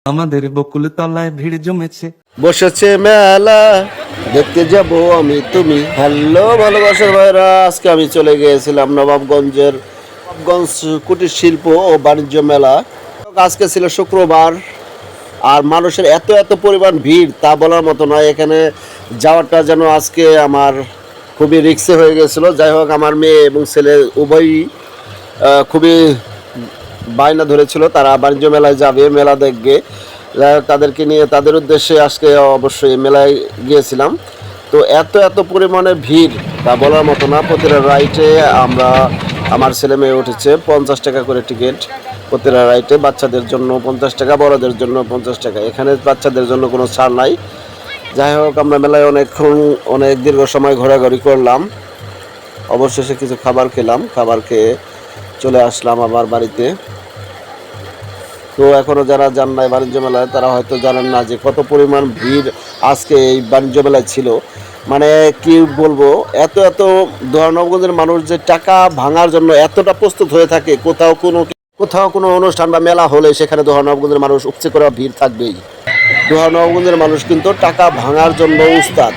আমাদের বকুল তলায় ভিড় জমেছে। বসেছে মেলা, দেখতে যাব আমি তুমি। হ্যালো ভালোবাসার ভাইরা, আজকে আমি চলে গিয়েছিলাম নবাবগঞ্জ কুটির শিল্প ও বাণিজ্য মেলা। আজকে ছিল শুক্রবার, আর মানুষের এত এত পরিমাণ ভিড় তা বলার মতো নয়। এখানে যাওয়াটা যেন আজকে আমার খুবই রিস্কি হয়ে গেছিলো। যাই হোক, আমার মেয়ে এবং ছেলে উভয়ই খুবই বায়না ধরেছিল, তারা বাণিজ্য মেলায় যাবে, মেলা দেখবে। যাই হোক, তাদেরকে নিয়ে তাদের উদ্দেশ্যে আজকে অবশ্যই মেলায় গিয়েছিলাম। তো এত এত পরিমাণে ভিড় তা বলার মতো না। প্রতিটা রাইটে আমার ছেলে মেয়ে উঠেছে 50 টাকা করে টিকিট প্রতিটা রাইটে। বাচ্চাদের জন্য 50 টাকা, বড়দের জন্য 50 টাকা। এখানে বাচ্চাদের জন্য কোনো ছাড় নাই। যাই হোক, আমরা মেলায় অনেক দীর্ঘ সময় ঘোরাঘুরি করলাম। অবশেষে কিছু খাবার খেলাম, খাবার খেয়ে চলে আসলাম আবার বাড়িতে। তো এখনও যারা যান নাই বাণিজ্য মেলায়, তারা হয়তো জানেন না যে কত পরিমাণ ভিড় আজকে এই বাণিজ্য মেলায় ছিল। মানে কি বলবো, এত এত নবাবগঞ্জের মানুষ যে টাকা ভাঙার জন্য এতটা প্রস্তুত হয়ে থাকে। কোথাও কোনো অনুষ্ঠান বা মেলা হলে সেখানে নবাবগঞ্জের মানুষ উপচে করা ভিড় থাকবেই। নবাবগঞ্জের মানুষ কিন্তু টাকা ভাঙার জন্য উস্তাদ।